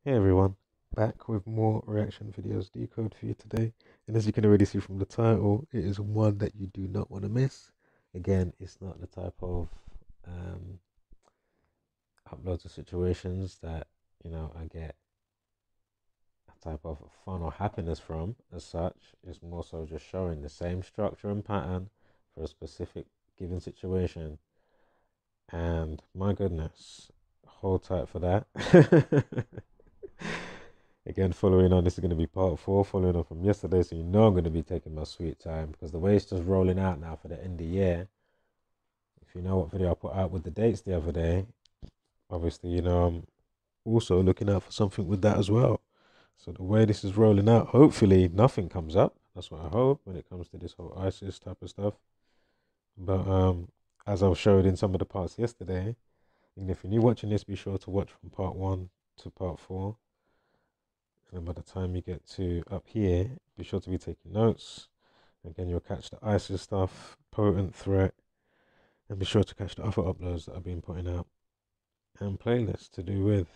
Hey everyone, back with more reaction videos Decode for you today. And as you can already see from the title, it is one that you do not want to miss. Again, it's not the type of um, uploads or situations that, I get a type of fun or happiness from as such. It's more so just showing the same structure and pattern for a specific given situation. And my goodness, hold tight for that. Again, following on, this is going to be part four, following on from yesterday. So you know I'm going to be taking my sweet time because the way it's just rolling out now for the end of the year. If you know what video I put out with the dates the other day, obviously, I'm also looking out for something with that as well. So the way this is rolling out, hopefully nothing comes up. That's what I hope when it comes to this whole ISIS type of stuff. But as I showed in some of the parts yesterday, and if you're new watching this, be sure to watch from part one to part four. And then by the time you get to up here, be sure to be taking notes. Again, you'll catch the ISIS stuff, potent threat, and be sure to catch the other uploads that I've been putting out and playlists to do with.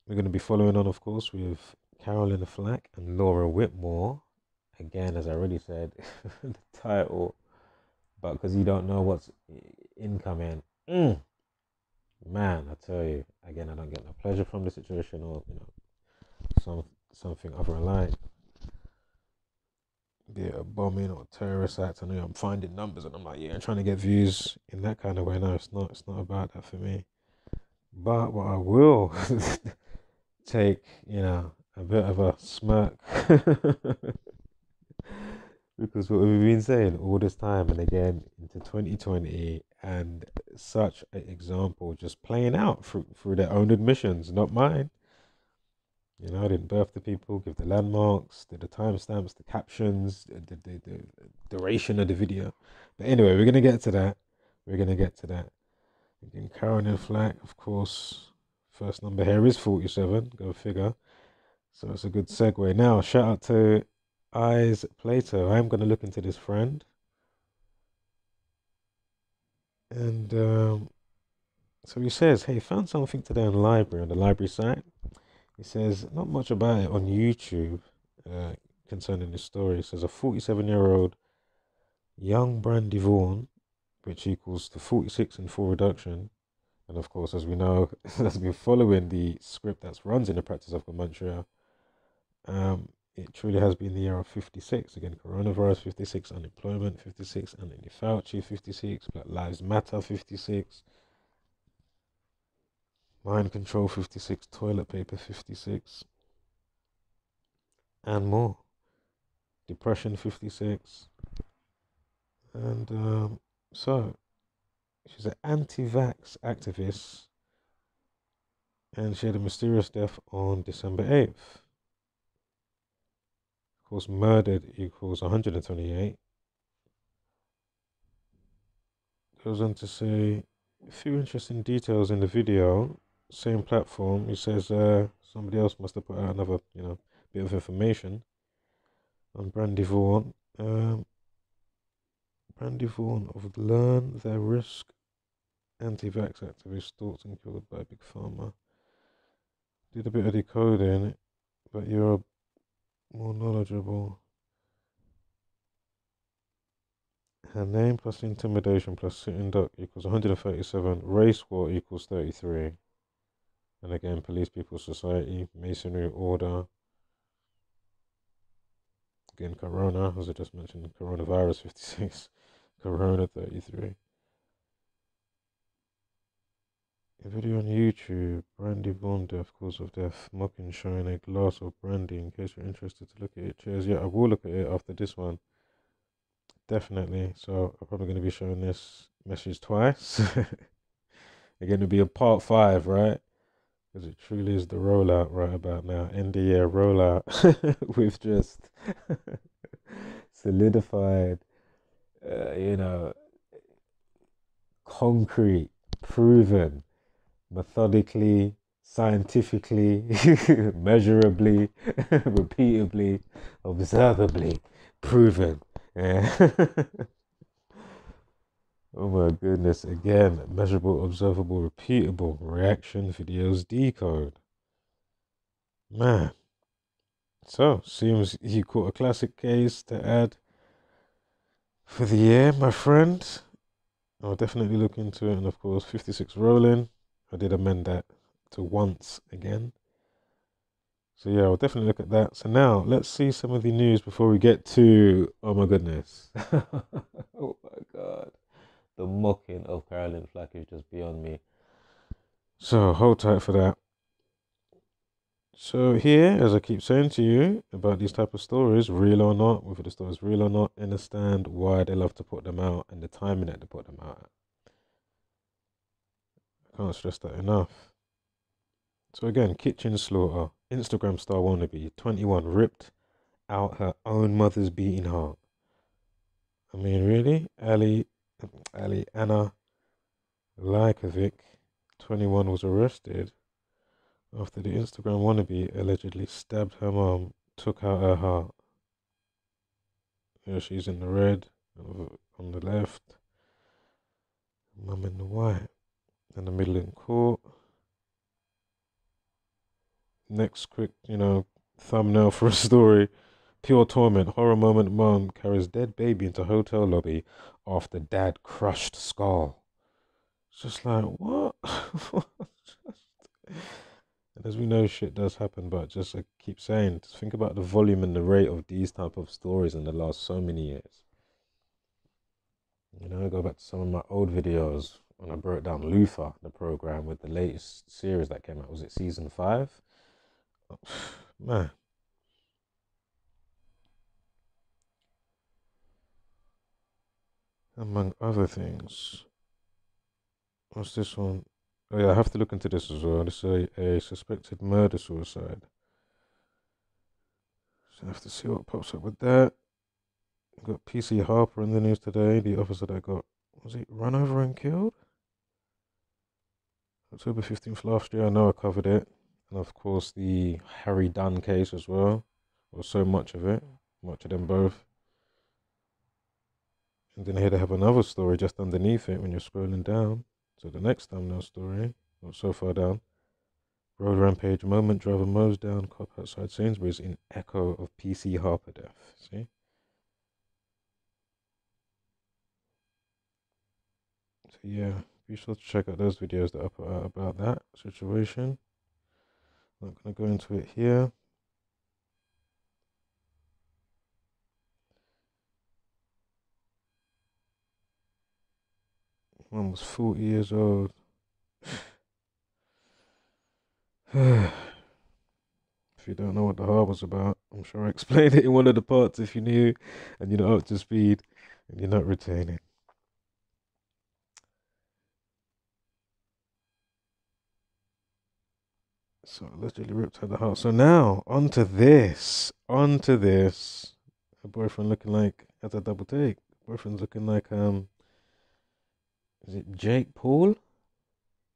We're going to be following on, of course, with Carolyn Flack and Laura Whitmore. Again, as I already said, the title, but because you don't know what's incoming. Man, I tell you, again, I don't get no pleasure from the situation or, something other like, be it a bombing or a terrorist act. I know I'm finding numbers and I'm like, yeah, I'm trying to get views in that kind of way. No, it's not about that for me. But what I will take, a bit of a smirk because what we've been saying all this time and again into 2020 and such an example just playing out through their own admissions, not mine. I didn't birth the people, give the landmarks, the timestamps, the captions, the duration of the video. But anyway, we're going to get to that. We're going to get to that. Again, Karen and Flack, of course, first number here is 47, go figure. So it's a good segue. Now, shout out to Eyes Plato. I'm going to look into this friend. And so he says, hey, found something today on the library, on the library site. He says, not much about it on YouTube concerning this story. It says a 47-year-old young Brandy Vaughan, which equals to 46 in full reduction. And of course, as we know, that's been following the script that runs in the practice of Gematria. It truly has been the year of 56. Again, coronavirus 56, unemployment 56, Anthony Fauci 56, Black Lives Matter 56. Mind control 56, toilet paper 56, and more. Depression 56. And so, she's an anti-vax activist, and she had a mysterious death on December 8th. Of course, murdered equals 128. Goes on to say a few interesting details in the video. Same platform. He says somebody else must have put out another, bit of information on Brandy Vaughan. Brandy Vaughan of Learn Their Risk, anti-vax activist stalked and killed by Big Pharma. Did a bit of decoding, but you're more knowledgeable. Her name plus intimidation plus sitting duck equals 137. Race war equals 33. And again, police, people, society, masonry, order. Again, corona, as I just mentioned, coronavirus 56, corona 33. A video on YouTube, Brandy Vaughan death, cause of death, mocking showing a glass of brandy in case you're interested to look at it. Cheers. Yeah, I will look at it after this one. Definitely. So I'm probably going to be showing this message twice. Again, it'll be a part 5, right? Because it truly is the rollout right about now. End of year rollout with just solidified, concrete, proven, methodically, scientifically, measurably, repeatably, observably proven. Yeah. Oh my goodness. Again, measurable, observable, repeatable reaction videos decode. Man. So, seems you caught a classic case to add for the year, my friend. I'll definitely look into it. And of course, 56 rolling. I did amend that to once again. So yeah, I'll definitely look at that. So now, let's see some of the news before we get to, oh my goodness. Oh my God. The mocking of Carolyn Flack is just beyond me. So hold tight for that. So here, as I keep saying to you about these type of stories, real or not, whether the story is real or not, understand why they love to put them out and the timing that they put them out at. I can't stress that enough. So again, kitchen slaughter, Instagram star wannabe, 21, ripped out her own mother's beating heart. I mean, really? Anna Lajkovic, 21, was arrested after the Instagram wannabe allegedly stabbed her mom, took out her heart. Here she's in the red on the left, mum in the white, in the middle in court. Next quick, thumbnail for a story. Pure torment, horror moment, mom carries dead baby into hotel lobby after dad crushed skull. It's just like, what? And as we know, shit does happen, but just I keep saying, just think about the volume and the rate of these type of stories in the last so many years. I go back to some of my old videos when I broke down Luther, the program, with the latest series that came out. Was it season 5? Oh, man. Among other things. What's this one? Oh yeah, I have to look into this as well. This is a suspected murder-suicide. So I have to see what pops up with that. Got PC Harper in the news today. The officer that got, was he run over and killed? October 15th last year. I know I covered it. And of course, the Harry Dunn case as well. Or so much of it. Much of them both. And then here they have another story just underneath it when you're scrolling down. So the next thumbnail story, not so far down. Road rampage, moment driver mows down cop outside Sainsbury's in echo of PC Harper death. See? So yeah, be sure to check out those videos that I put out about that situation. Not going to go into it here. One was 40 years old. If you don't know what the harbor's about, I'm sure I explained it in one of the parts if you knew and you're not up to speed and you're not retaining. So allegedly ripped out the house. So now onto this. Onto this. Her boyfriend looking like, that's a double take. Boyfriend's looking like is it Jake Paul?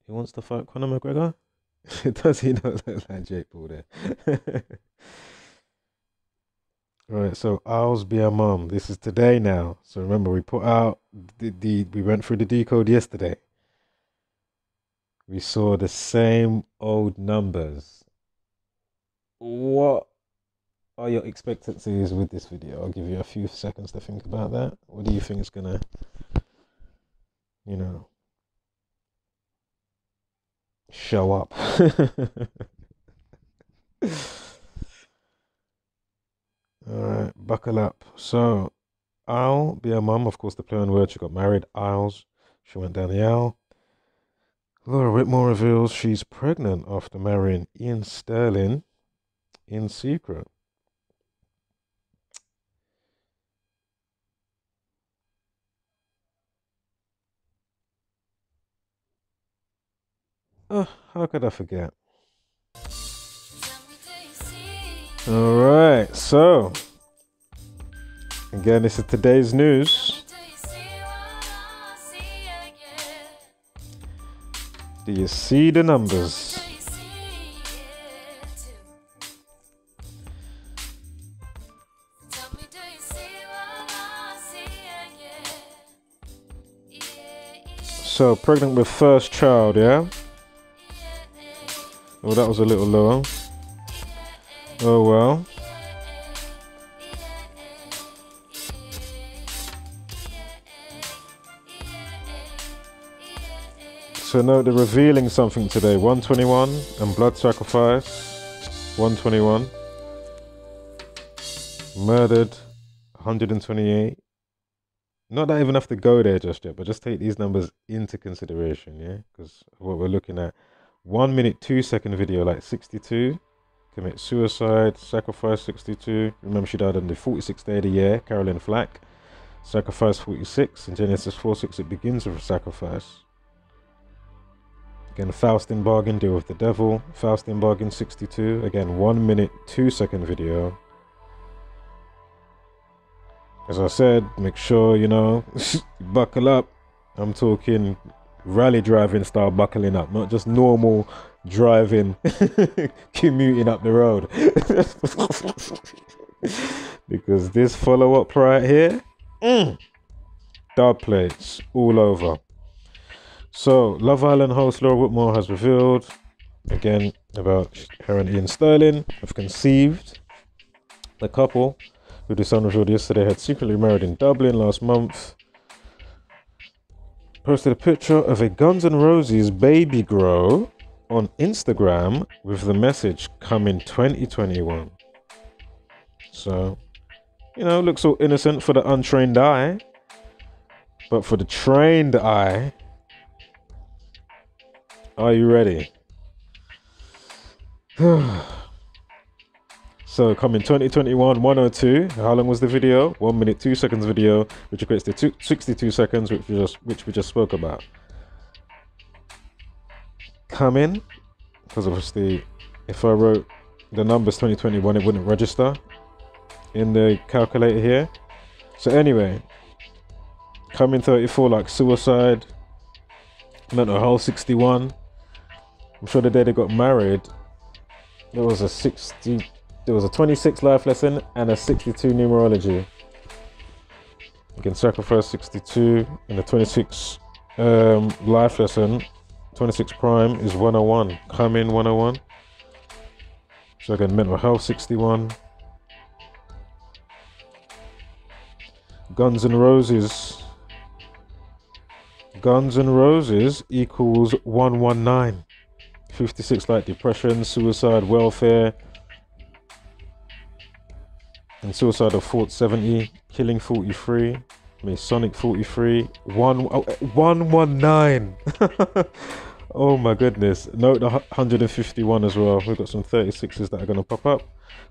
He wants to fight Conor McGregor? Does he not look like Jake Paul there? Right, so Owls be a mum. This is today now. So remember, we put out we went through the decode yesterday. We saw the same old numbers. What are your expectancies with this video? I'll give you a few seconds to think about that. What do you think is gonna, show up? Alright, buckle up. So, Owl, be a mum, of course, the play on words. She got married, Owls. She went down the aisle. Laura Whitmore reveals she's pregnant after marrying Ian Sterling in secret. Oh, how could I forget? Alright, so again, this is today's news. Do you see the numbers? So, pregnant with first child, yeah? Oh, that was a little low. Oh well. So note they're revealing something today. 121 and blood sacrifice. 121. Murdered. 128. Not that I even have to go there just yet, but just take these numbers into consideration, yeah? Because what we're looking at. 1 minute 2 second video, like 62. Commit suicide, sacrifice 62. Remember she died on the 46th day of the year, Carolyn Flack. Sacrifice 46. In Genesis 4:6 it begins with a sacrifice. Again, Faustin bargain, deal with the devil. Faustin bargain 62. Again, 1 minute 2 second video. As I said, make sure, you know, buckle up. I'm talking rally driving style buckling up, not just normal driving, commuting up the road. Because this follow-up right here, dub plates all over. So, Love Island host Laura Whitmore has revealed, again, about her and Ian Sterling have conceived. The couple, who the Sun revealed yesterday, had secretly married in Dublin last month, posted a picture of a Guns N' Roses Babygro on Instagram with the message "Coming 2021." So, you know, looks all innocent for the untrained eye, but for the trained eye, are you ready? So, coming 2021, 102. How long was the video? 1 minute 2 seconds video, which equates to 62 seconds, which we just spoke about. Coming, because obviously, if I wrote the numbers 2021, it wouldn't register in the calculator here. So anyway, coming 34, like suicide. Mental health 61. I'm sure the day they got married, there was a 26 life lesson and a 62 numerology. Again, sacrifice 62 and the 26 life lesson. 26 prime is 101. Come in 101. So again, mental health 61. Guns N' Roses. Guns N' Roses equals 119. 56 like depression, suicide, welfare, and suicidal thoughts 70, killing 43, Masonic 43, 119. Oh my goodness. Note the 151 as well. We've got some 36s that are going to pop up.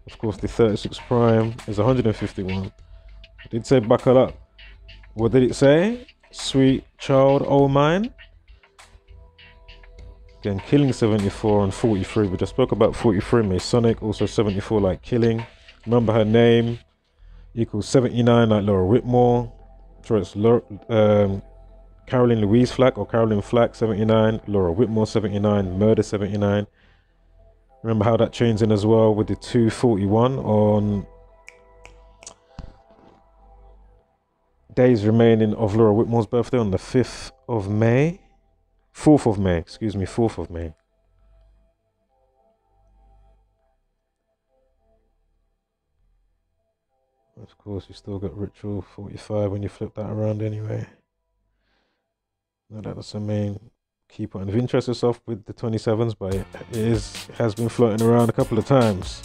Of course, the 36 prime is 151. I did say buckle up. What did it say? Sweet child, oh mine. Again, killing 74 and 43. We just spoke about 43. Masonic, also 74 like killing. Remember her name equals 79 like Laura Whitmore. So it's Carolyn Louise Flack or Carolyn Flack 79. Laura Whitmore 79. Murder 79. Remember how that changed in as well with the 241 on days remaining of Laura Whitmore's birthday on the 5th of May. 4th of May, excuse me, 4th of May. Of course, you still got Ritual 45 when you flip that around anyway. Now that's the main key point of interest yourself with the 27s, but it has been floating around a couple of times.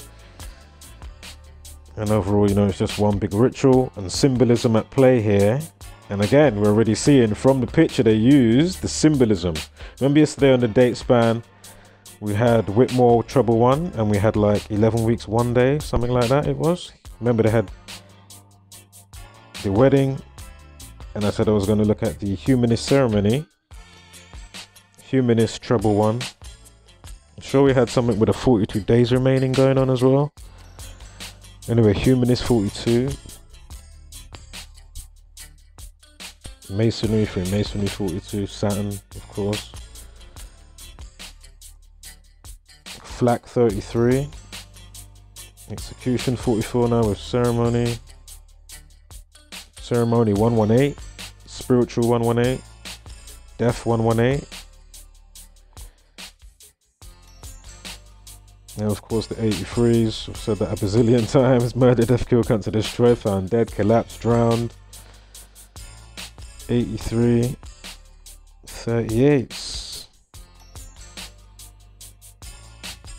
And overall, you know, it's just one big ritual and symbolism at play here. And again, we're already seeing from the picture they used the symbolism. Remember yesterday on the date span, we had Whitmore Trouble 1 and we had like 11 weeks, 1 day, something like that it was. Remember they had the wedding, and I said I was going to look at the humanist ceremony. Humanist Trouble 1. I'm sure we had something with the 42 days remaining going on as well. Anyway, Humanist 42. Masonry, Freemasonry 42. Saturn, of course. Flack 33. Execution 44 now with ceremony. Ceremony 118. Spiritual 118. Death 118. Now, of course, the 83s. I've said that a bazillion times. Murder, death, kill, cancer, destroy, found dead, collapsed, drowned. 83. 38s.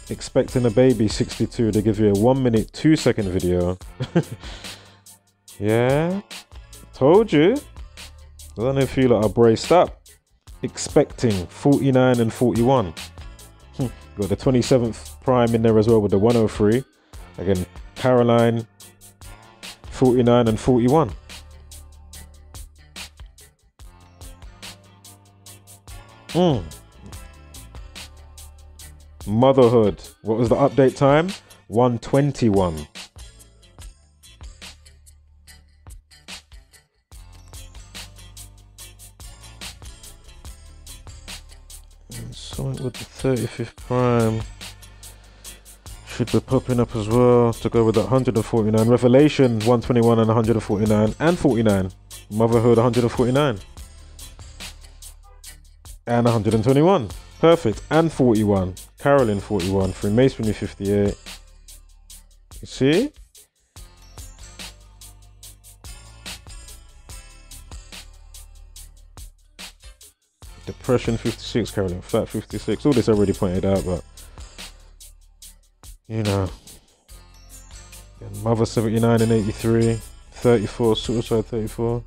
Expecting a baby, 62. They give you a 1 minute, 2 second video. Yeah. Told you. I don't know if you lot are braced up. Expecting, 49 and 41. Got the 27th prime in there as well with the 103. Again, Caroline, 49 and 41. Motherhood. What was the update time? 121. Something with the 35th prime should be popping up as well to go with that 149. Revelation 121 and 149 and 49. Motherhood 149 and 121. Perfect. And 41. Carolyn 41. Freemasonry 58. You see? Depression 56, Carolyn. Flat 56. All this already pointed out, but you know. And Mother 79 and 83. 34. Suicide 34.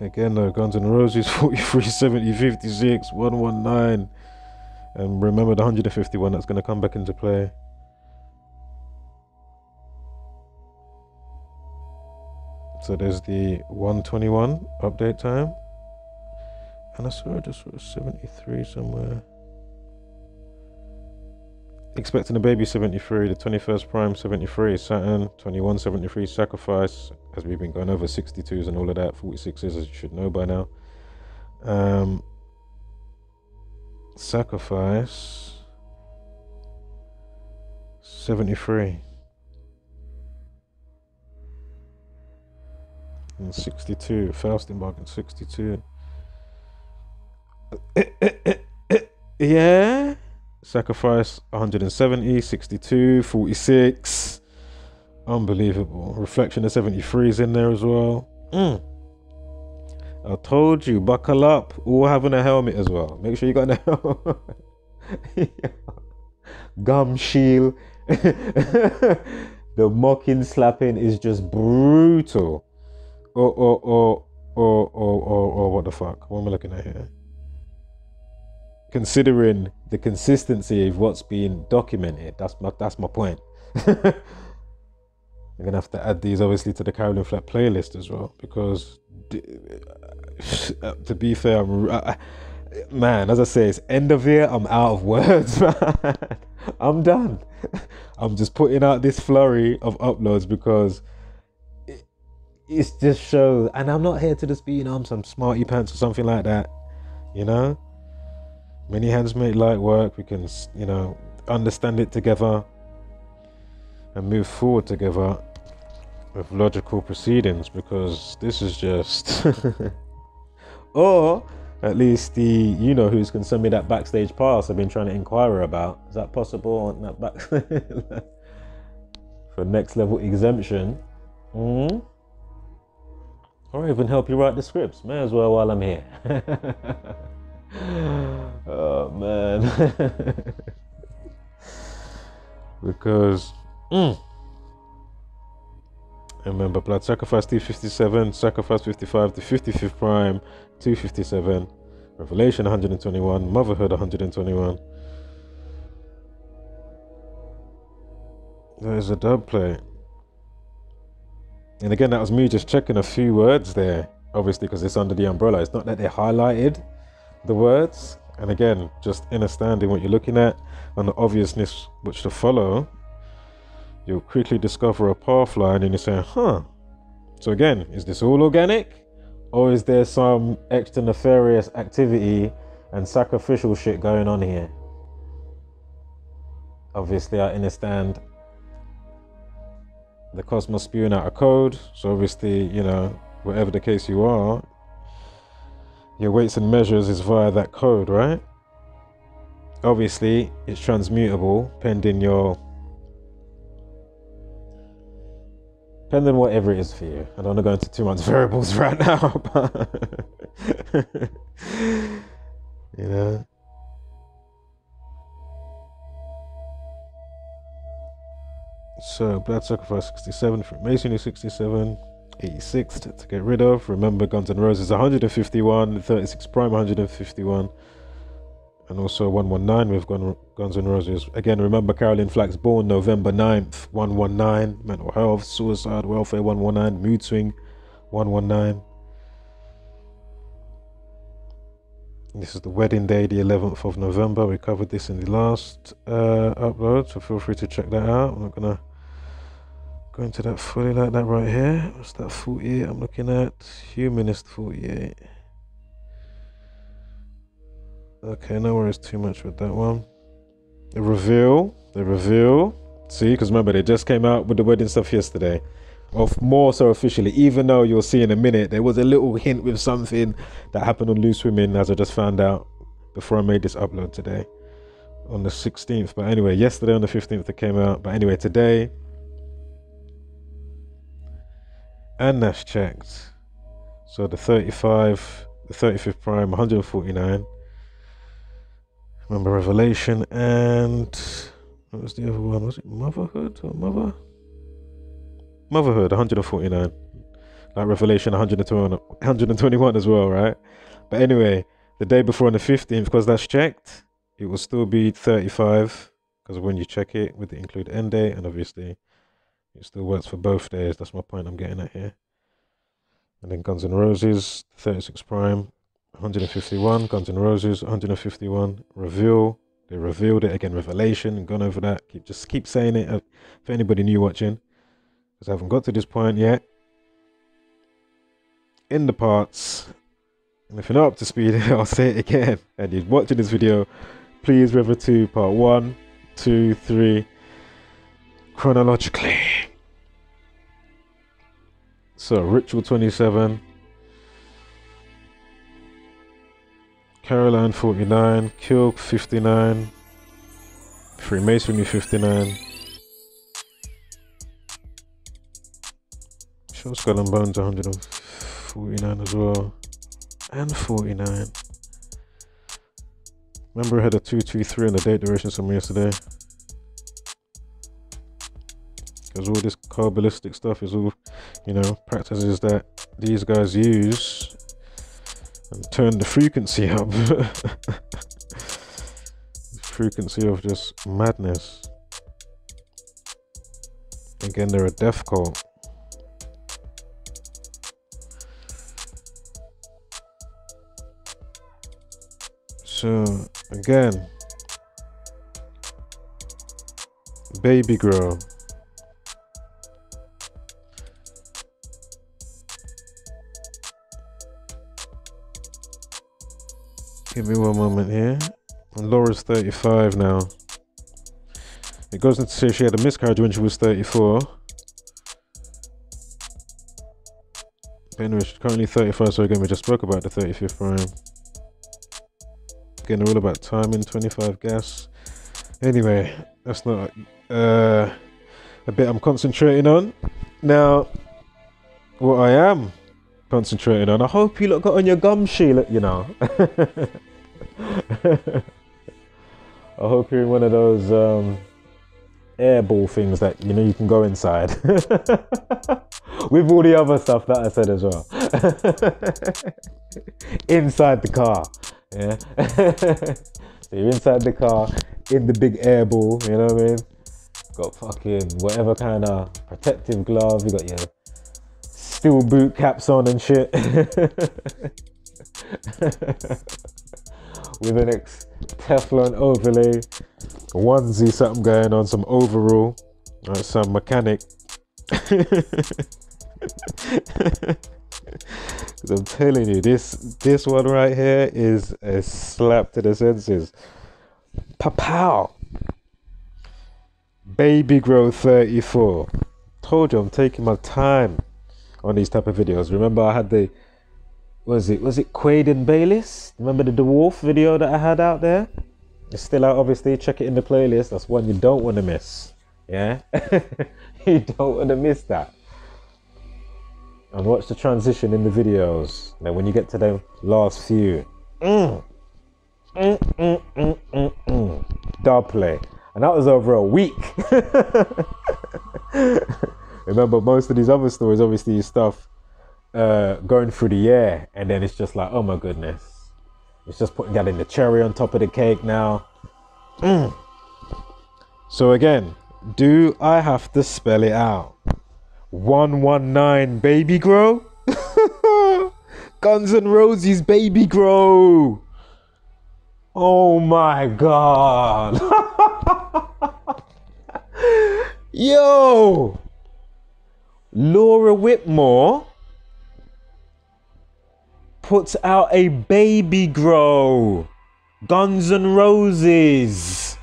Again, though, Guns N' Roses 43, 70, 56, 119. And remember the 151 that's going to come back into play. So there's the 121 update time. And I saw just 73 somewhere. Expecting a baby 73, the 21st prime 73, Saturn 21, 73, sacrifice, as we've been going over 62s and all of that, 46s as you should know by now. Sacrifice 73 and 62, Faustin bargain 62. Yeah. Sacrifice 170, 62, 46. Unbelievable. Reflection of 73 is in there as well. I told you, buckle up. All having a helmet as well. Make sure you got a helmet. Gum shield. The mocking slapping is just brutal. Or what the fuck? What am I looking at here? Considering the consistency of what's being documented, that's my point. I'm gonna have to add these obviously to the Carolyn Flack playlist as well, because to be fair, man, as I say, it's end of year. I'm out of words, man. I'm done. I'm just putting out this flurry of uploads because it's just shows, and I'm not here to just be, some smarty pants or something like that, Many hands make light work. We can, understand it together and move forward together with logical proceedings, because this is just or at least the who's can send me that backstage pass I've been trying to inquire about. Is that possible on that back for next level exemption? Or even help you write the scripts. May as well while I'm here. Oh man. Because remember, blood sacrifice 257, sacrifice 55, the 55th prime 257, revelation 121, motherhood 121. There's a dub play. And again, that was me just checking a few words there, obviously because it's under the umbrella. It's not that they highlighted the words. And again, just understanding what you're looking at and the obviousness which to follow, you'll quickly discover a path line and you're saying, so again, is this all organic? Or is there some extra nefarious activity and sacrificial shit going on here? Obviously, I understand the Cosmos spewing out a code. So obviously, you know, whatever the case you are, your weights and measures is via that code, right? Obviously, it's transmutable pending whatever it is for you. I don't want to go into too much variables right now, but you know. So blood sacrifice 67, Freemasonry 67, 86 to get rid of. Remember, Guns N' Roses 151, 36 Prime 151, and also 119 with Guns N' Roses. Again, remember Carolyn Flack's born November 9th, 119. Mental health, suicide, welfare 119, mood swing 119. This is the wedding day, the 11th of November. We covered this in the last upload, so feel free to check that out. I'm not gonna go into that fully like that right here. What's that 48 I'm looking at? Humanist 48. Okay, no worries too much with that one. The reveal. See, because remember, they just came out with the wedding stuff yesterday. Of more so officially, even though you'll see in a minute, there was a little hint with something that happened on Loose Women, as I just found out before I made this upload today on the 16th. But anyway, yesterday on the 15th it came out. But anyway, today, and that's checked. So the 35, the 35th Prime, 149. Remember Revelation, and what was the other one? Was it Motherhood or Motherhood 149, like Revelation 121 as well, right? But anyway, the day before on the 15th, because that's checked, it will still be 35, because when you check it with the include end date, and obviously it still works for both days. That's my point I'm getting at here. And then Guns N' Roses 36 Prime 151, Guns N' Roses 151, reveal. They revealed it again, Revelation, and gone over that. Just keep saying it for anybody new watching, because I haven't got to this point yet in the parts. And if you're not up to speed, I'll say it again. And you're watching this video, please refer to part 1, 2, 3 chronologically. So Ritual 27, Caroline 49, Kill 59, Freemasonry 59, Short Skull and Bones 149 as well, and 49. Remember I had a 223 on the date duration somewhere yesterday, because all this Kabbalistic stuff is all, you know, practices that these guys use and turn the frequency up. Frequency of just madness. Again, they're a death cult. So again, Babygro. Give me one moment here. And Laura's 35 now. It goes on to say she had a miscarriage when she was 34. But anyway, she's currently 35, so again, we just spoke about the 35th Prime. Again, they're all about timing, 25 gas. Anyway, that's not a bit I'm concentrating on. Now, what I am concentrating on, I hope you lot got on your gum shield, you know. I hope you're in one of those airball things that, you know, you can go inside. With all the other stuff that I said as well. Inside the car. Yeah. So you're inside the car, in the big airball, you know what I mean? Got fucking whatever kind of protective glove, you got your steel boot caps on and shit. With an Teflon overlay, onesie, something going on, some overall, some mechanic. Because I'm telling you, this one right here is a slap to the senses. Pa-pow! Babygro 34. Told you I'm taking my time on these type of videos. Remember I had the, was it Quaid and Bayliss? Remember the dwarf video that I had out there? It's still out, obviously. Check it in the playlist. That's one you don't want to miss. Yeah? You don't want to miss that. And watch the transition in the videos. Now when you get to the last few. Dub play. And that was over a week. Remember most of these other stories, obviously stuff going through the air, and then it's just like, oh my goodness. It's just putting that in the cherry on top of the cake now. So again, do I have to spell it out? 119 Babygro? Guns N' Roses Babygro. Oh my God. Yo, Laura Whitmore puts out a Babygro. Guns N' Roses.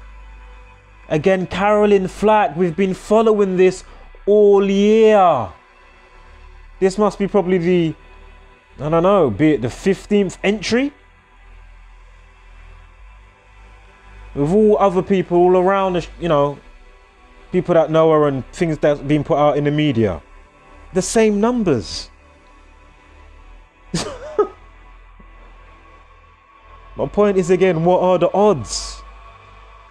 Again, Carolyn Flack, we've been following this all year. This must be probably the, I don't know, be it the 15th entry? With all other people all around, you know, people that know her and things that's been put out in the media. The same numbers. My point is, again, what are the odds?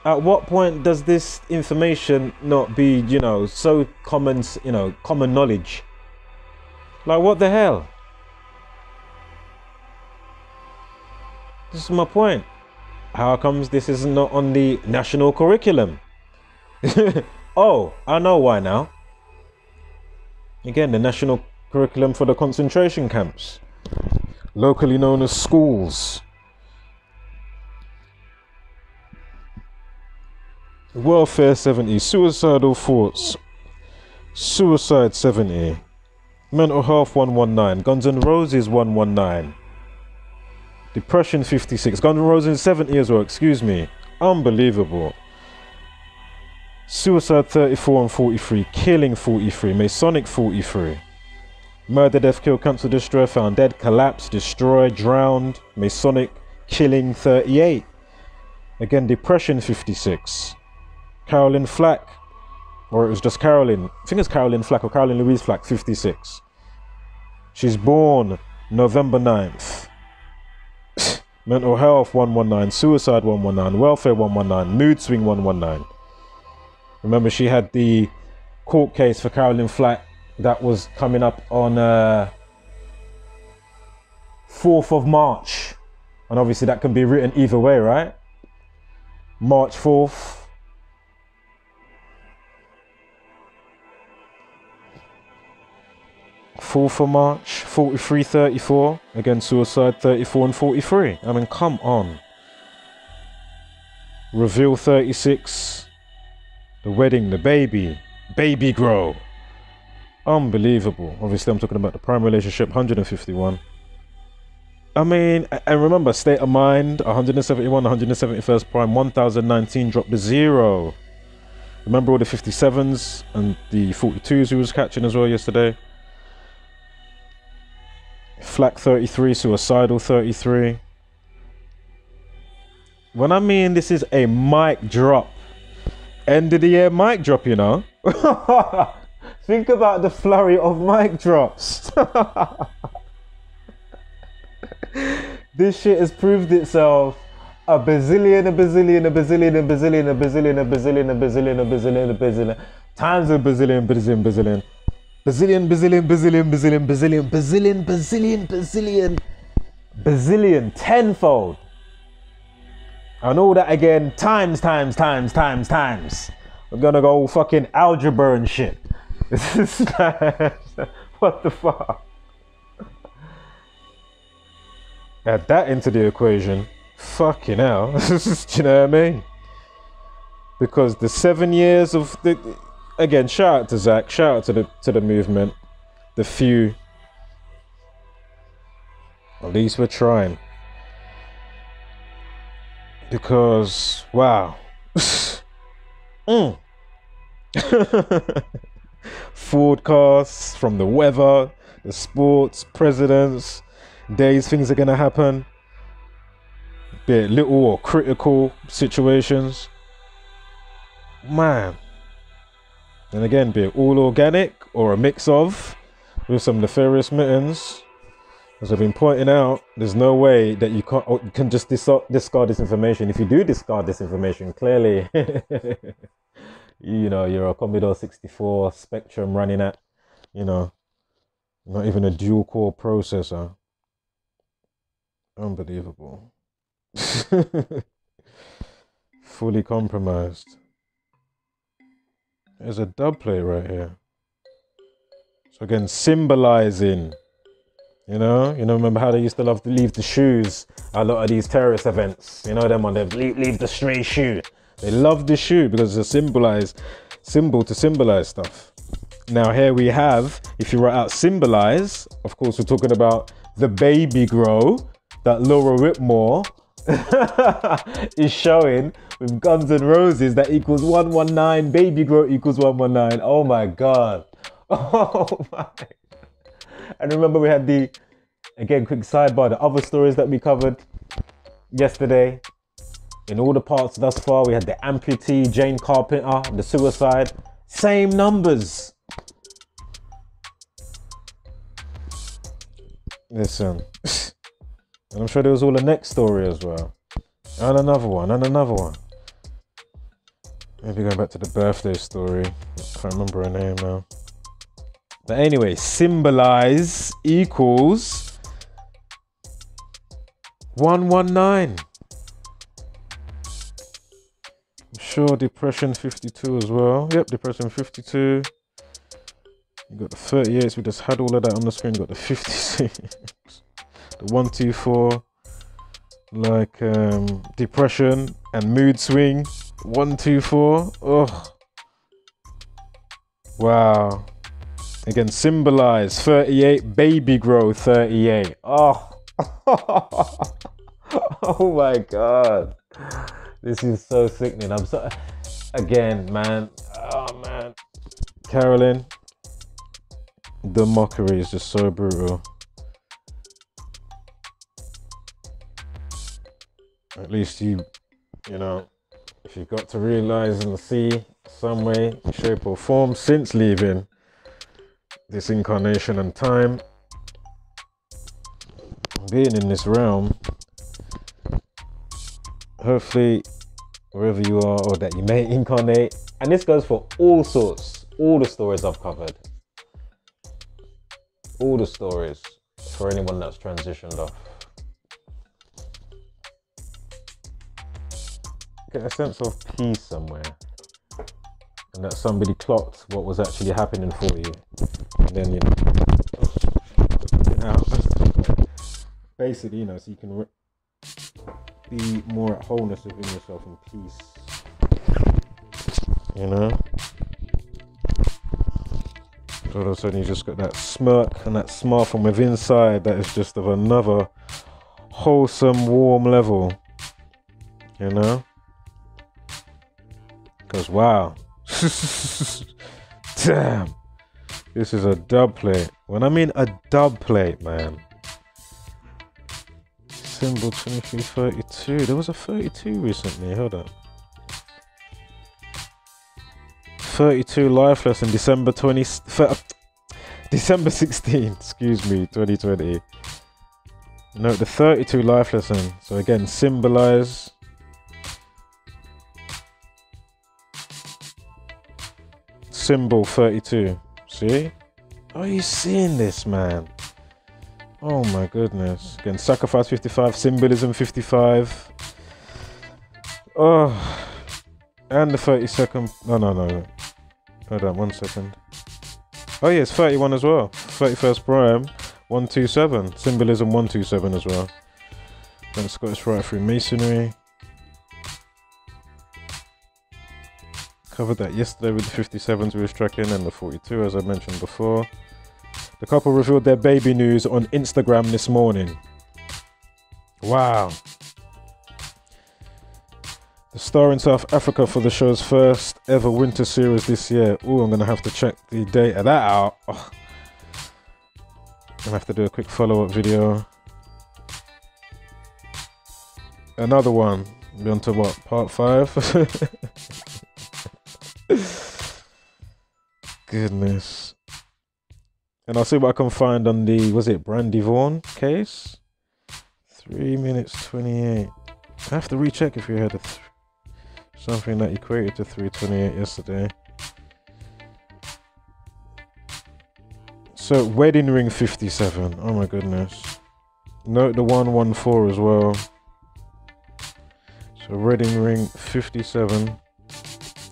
At what point does this information not be, you know, so common, you know, common knowledge? Like, what the hell? This is my point. How comes this is not on the national curriculum? Oh, I know why now. Again, the national curriculum for the concentration camps, locally known as schools. Welfare 70, suicidal thoughts, suicide 70, mental health 119, Guns N' Roses 119, depression 56, Guns N' Roses 70 as well, excuse me, unbelievable. Suicide 34 and 43, killing 43, Masonic 43, murder, death, kill, cancel, destroy, found dead, collapse, destroy, drowned, Masonic, killing 38. Again, depression 56. Carolyn Flack, or it was just Carolyn, I think it's Carolyn Flack or Carolyn Louise Flack, 56. She's born November 9th. Mental health 119, suicide 119, welfare 119, mood swing 119. Remember, she had the court case for Carolyn Flack that was coming up on 4th of March. And obviously that can be written either way, right? March 4th. 4th of March, 43, 34. Again, suicide 34 and 43. I mean, come on. Reveal 36. The wedding, the baby. Babygro. Unbelievable. Obviously, I'm talking about the prime relationship, 151. I mean, and remember, state of mind, 171, 171st prime, 1019 dropped to 0. Remember all the 57s and the 42s he was catching as well yesterday? Flack 33, suicidal 33. When I mean this is a mic drop, end of the year mic drop, you know. Think about the flurry of mic drops. This shit has proved itself a bazillion times a bazillion. Bazillion tenfold. And all that again times. We're gonna go fucking algebra and shit. What the fuck? Add that into the equation. Fucking hell. Do you know what I mean? Because the 7 years of the, again, shout out to Zach, shout out to the movement, the few. At least we're trying. Because wow. Forecasts from the weather, the sports, presidents, days things are going to happen, be it little or critical situations. Man. And again, be it all organic or a mix of, with some nefarious mittens. As I've been pointing out, there's no way that you can just discard this information. If you do discard this information, clearly, you know, you're a Commodore 64 Spectrum running at, you know, not even a dual core processor. Unbelievable. Fully compromised. There's a dub plate right here. So again, symbolizing, you know, remember how they used to love to leave the shoes at a lot of these terrorist events, you know, them on they leave the stray shoe. They love the shoe because it's a symbol to symbolize stuff. Now here we have, if you write out symbolize, of course we're talking about the Babygro that Laura Whitmore is showing with Guns N' Roses that equals 119, Babygro equals 119. Oh my God. Oh my. And remember we had the, again, quick sidebar, the other stories that we covered yesterday. In all the parts thus far, we had the amputee, Jane Carpenter, the suicide, same numbers. Listen, and I'm sure there was all the next story as well. And another one, and another one. Maybe going back to the birthday story. I can't remember her name now. But anyway, symbolize equals 119. I'm sure depression 52 as well. Yep, depression 52. You got the 38s, we just had all of that on the screen. You got the 56, the 124, like depression and mood swing. 124. Oh, wow. Again, symbolize 38, Babygro 38. Oh, oh my God. This is so sickening. I'm so, again, man. Oh man, Carolyn. The mockery is just so brutal. At least you know, if you've got to realize and see some way, shape or form since leaving this incarnation and time, being in this realm, hopefully wherever you are or that you may incarnate, and this goes for all sorts, all the stories I've covered, all the stories for anyone that's transitioned off. Get a sense of peace somewhere, and that somebody clocked what was actually happening for you, and then you know, basically, you know, so you can be more at wholeness within yourself and peace, you know. So all of a sudden you just got that smirk and that smile from within inside that is just of another wholesome, warm level, you know. Because wow, damn, this is a dub plate. When I mean a dub plate, man. Symbol 2332. There was a 32 recently. Hold up. 32 life lesson, December 16. Excuse me, 2020. No, the 32 life lesson. So again, symbolize. Symbol 32. See? Are you seeing this, man? Oh my goodness. Again, sacrifice 55, symbolism 55. Oh, and the 32nd. No. Hold on 1 second. Oh yes, 31 as well. 31st prime 127. Symbolism 127 as well. Then Scottish Rite through Masonry. Covered that yesterday with the 57s we was tracking and the 42 as I mentioned before. The couple revealed their baby news on Instagram this morning. Wow. The star in South Africa for the show's first ever winter series this year. Oh, I'm going to have to check the date of that out. Oh. I'm going to have to do a quick follow-up video. Another one. We're on to what? Part 5? Goodness. And I'll see what I can find on the, was it Brandy Vaughan case? 3 minutes 28. I have to recheck if you had something that equated to 3:28 yesterday. So wedding ring 57. Oh my goodness. Note the 114 as well. So wedding ring 57.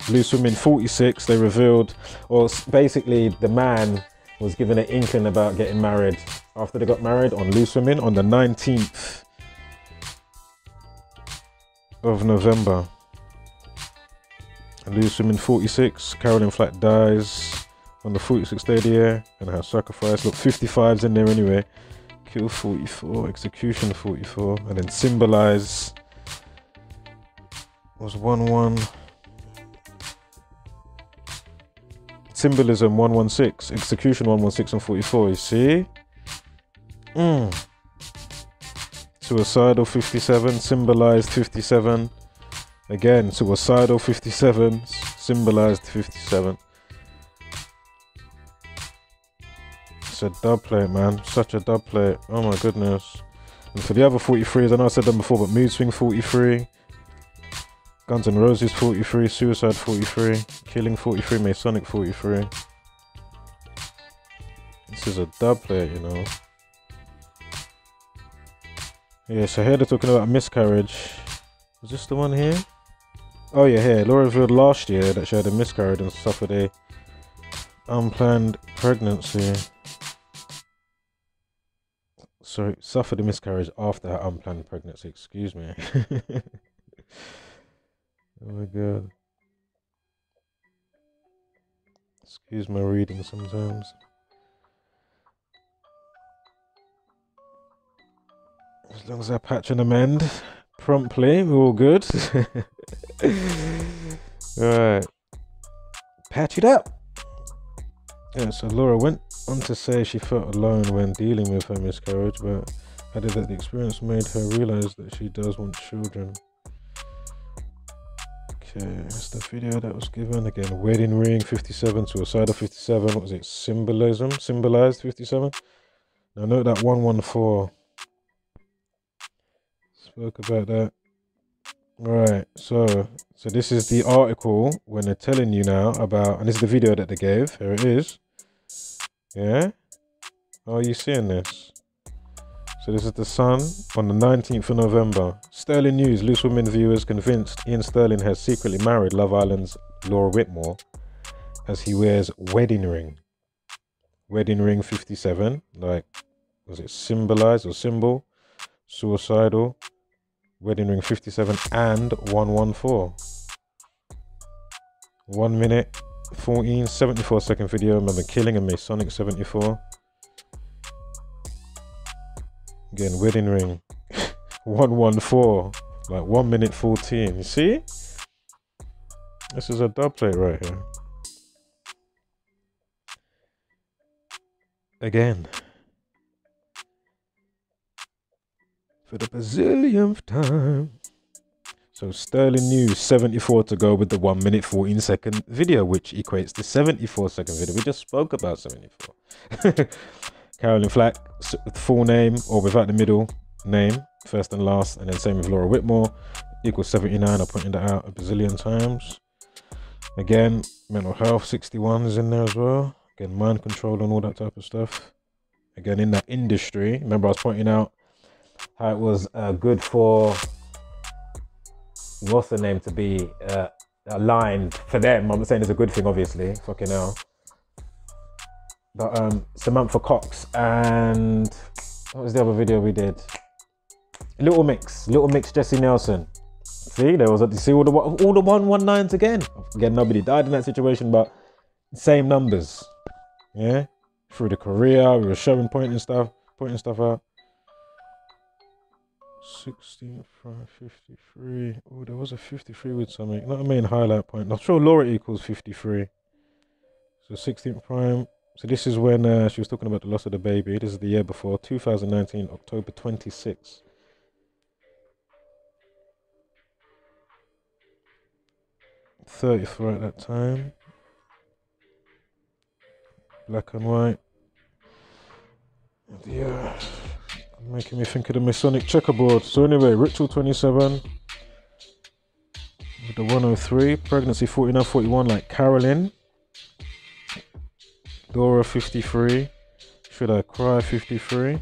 Loose women 46. They revealed, or basically the man was given an inkling about getting married after they got married on Loose Women on the 19th of November. Loose Women 46, Carolyn Flack dies on the 46th day of the year and her sacrifice. Look, 55's in there anyway. Kill 44, execution 44, and then symbolize was 1-1. Symbolism 116, execution 116 and 44, you see? Suicidal 57, symbolized 57. Again, suicidal 57, symbolized 57. It's a dub plate, man. Such a dub plate. Oh my goodness. And for the other 43s, I know I said them before, but Mood Swing 43. Guns N' Roses 43, Suicide 43, Killing 43, Masonic 43. This is a dub plate, you know. Yeah, so here they're talking about miscarriage. Was this the one here? Oh yeah, here. Laura revealed last year that she had a miscarriage and suffered a unplanned pregnancy. Sorry, suffered a miscarriage after her unplanned pregnancy, excuse me. Oh my god. Excuse my reading sometimes. As long as I patch and amend promptly, we're all good. Alright. Patch it up! Yeah, so Laura went on to say she felt alone when dealing with her miscarriage, but added that the experience made her realise that she does want children. Okay, that's the video that was given. Again, wedding ring 57, suicidal 57. What was it? Symbolism? Symbolized 57. Now note that 114. Spoke about that. Right, so this is the article when they're telling you now about, and this is the video that they gave. Here it is. Yeah? How are you seeing this? So this is the Sun on the 19th of November. Sterling News, Loose Women viewers convinced Ian Sterling has secretly married Love Island's Laura Whitmore as he wears wedding ring. Wedding ring 57, like, was it symbolized or symbol? Suicidal. Wedding ring 57 and 114. 1 minute 14, 74 second video. Remember Killing and Masonic 74. Again, wedding ring 114, like 1 minute 14. You see? This is a dub plate right here. Again. For the bazillionth time. So Sterling News 74 to go with the 1 minute 14 second video, which equates to 74 second video. We just spoke about 74. Carolyn Flack, full name or without the middle name, first and last, and then same with Laura Whitmore, equals 79. I pointed that out a bazillion times. Again, mental health 61 is in there as well. Again, mind control and all that type of stuff. Again, in that industry, remember I was pointing out how it was good for, what's the name, to be aligned for them. I'm not saying it's a good thing, obviously, fucking hell. But Samantha Cox and what was the other video we did? Little Mix Jesse Nelson. See, there was you see all the 119s again. Again, nobody died in that situation, but same numbers. Yeah, through the career, we were showing pointing stuff out. 16th Prime 53. Oh, there was a 53 with something. Not a main highlight point. I'm sure Laura equals 53. So 16th Prime. So this is when she was talking about the loss of the baby. This is the year before, 2019, October 26th. '34 at that time. Black and white. Yeah. Making me think of the Masonic checkerboard. So anyway, Ritual 27. With the 103. Pregnancy 49-41 like Carolyn. Laura 53. Should I Cry 53.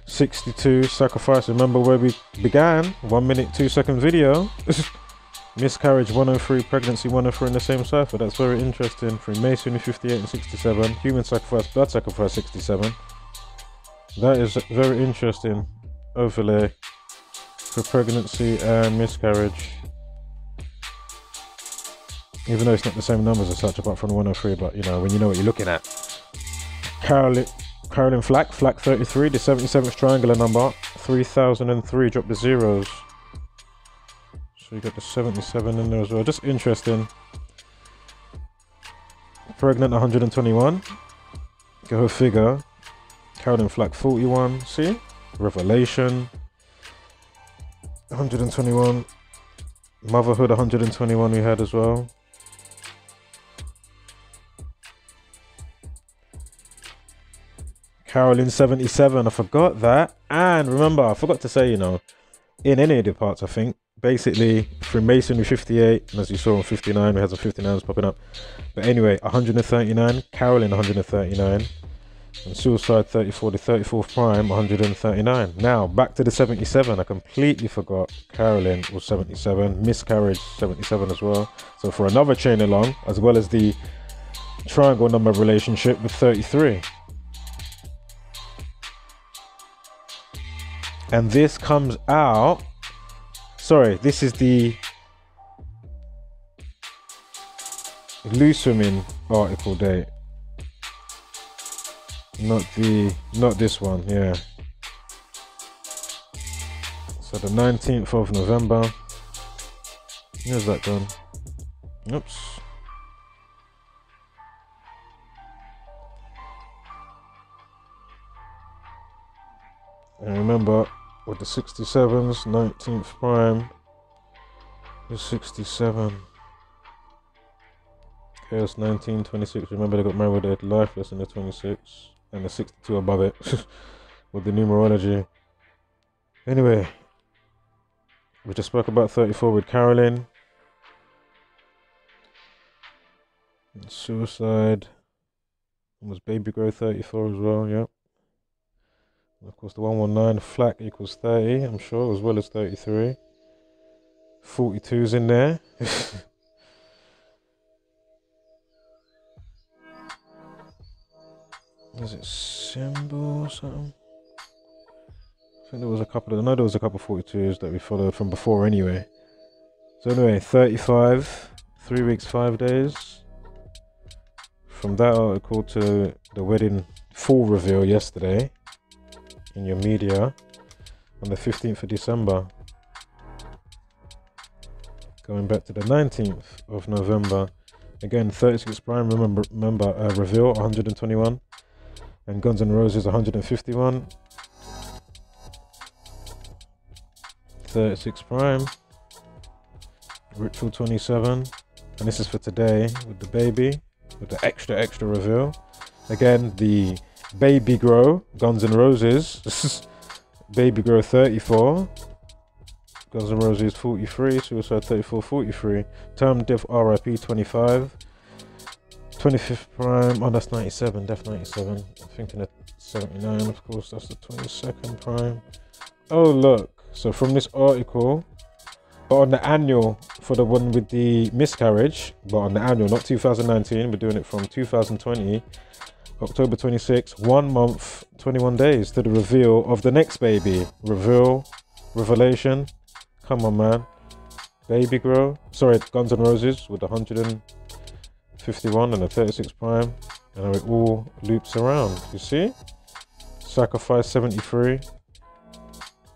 62. Sacrifice. Remember where we began? 1 minute 2 second video. Miscarriage 103. Pregnancy 103 in the same cipher. That's very interesting. Freemasonry 58 and 67. Human sacrifice, blood sacrifice 67. That is very interesting overlay for pregnancy and miscarriage. Even though it's not the same numbers as such, apart from the 103, but you know, when you know what you're looking at. Carolyn Flack 33, the 77th triangular number, 3003, drop the zeros. So you got the 77 in there as well, just interesting. Pregnant 121, go figure. Carolyn Flack 41, see? Revelation 121. Motherhood 121 we had as well. Carolyn 77, I forgot that. And remember, I forgot to say, you know, in any of the parts, I think, basically Freemasonry 58, and as you saw on 59, we had some 59s popping up. But anyway, 139, Carolyn 139. And suicide 34, the 34th prime 139. Now back to the 77. I completely forgot Carolyn was 77, miscarriage 77 as well. So for another chain along, as well as the triangle number relationship with 33. And this comes out, sorry, this is the Loose Women article date. Not this one, yeah. So the 19th of November. Where's that gone? Oops. And remember, with the 67s, 19th prime, the 67. Chaos 19, 26. Remember they got married with their lifeless in the 26. And the 62 above it with the numerology. Anyway, we just spoke about 34 with Carolyn. And suicide. And was Babygro 34 as well, yep. And of course the 119 Flack equals 30, I'm sure, as well as 33. 42's in there. Is it symbol or something? I think there was a couple of, I know there was a couple of 42s that we followed from before anyway. So anyway, 35, 3 weeks, 5 days. From that article to the wedding full reveal yesterday in your media on the 15th of December. Going back to the 19th of November. Again, 36 prime, remember reveal 121. And Guns N' Roses 151. 36 prime. Ritual 27. And this is for today with the baby. With the extra reveal. Again, the Babygro, Guns N' Roses. This is Babygro 34. Guns N' Roses 43. Suicide 34, 43. Term Death RIP 25. 25th prime, oh that's 97, Death 97. I'm thinking of 79, of course, that's the 22nd prime. Oh look, so from this article, but on the annual, for the one with the miscarriage, but on the annual, not 2019, we're doing it from 2020, October 26, 1 month, 21 days to the reveal of the next baby. Revelation, come on man. Babygro, sorry, Guns N' Roses with 151 and a 36 prime, and it all loops around, you see? Sacrifice 73,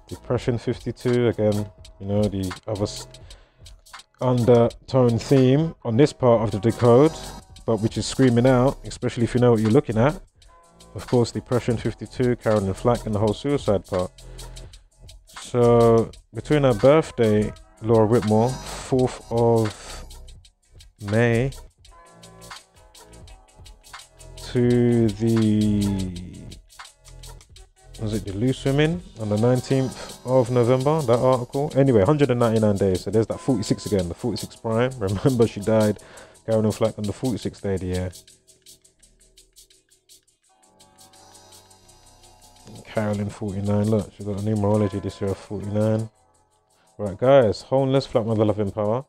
Depression 52, again, you know, the other undertone theme on this part of the Decode, but which is screaming out, especially if you know what you're looking at. Of course, Depression 52, Carolyn Flack, and the whole suicide part. So, between her birthday, Laura Whitmore, 4th of May, to the, was it the Loose Women on the 19th of November, that article? Anyway, 199 days, so there's that 46 again, the 46 prime. Remember, she died, Carolyn Flack, on the 46th day of the year. Carolyn 49, look, she's got a numerology this year of 49. Right, guys, wholeness, Flat Mother Loving Power.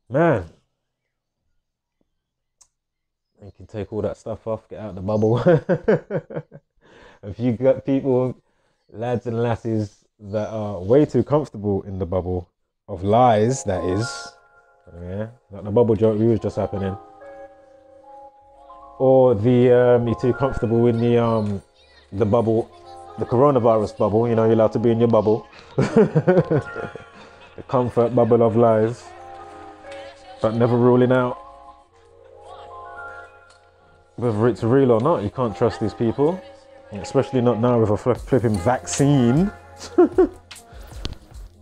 Man, you can take all that stuff off, get out the bubble. If you got people, lads and lasses, that are way too comfortable in the bubble of lies, that is, yeah, like the bubble joke we was just happening, or the you're too comfortable in the bubble, the coronavirus bubble, you know, you're allowed to be in your bubble. The comfort bubble of lies, but never ruling out whether it's real or not. You can't trust these people, especially not now with a flipping vaccine.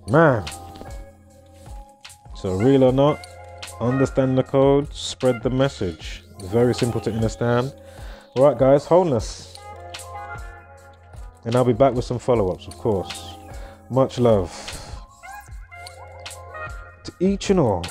Man. So real or not, understand the code, spread the message. Very simple to understand. All right, guys, wholeness. And I'll be back with some follow-ups, of course. Much love to each and all.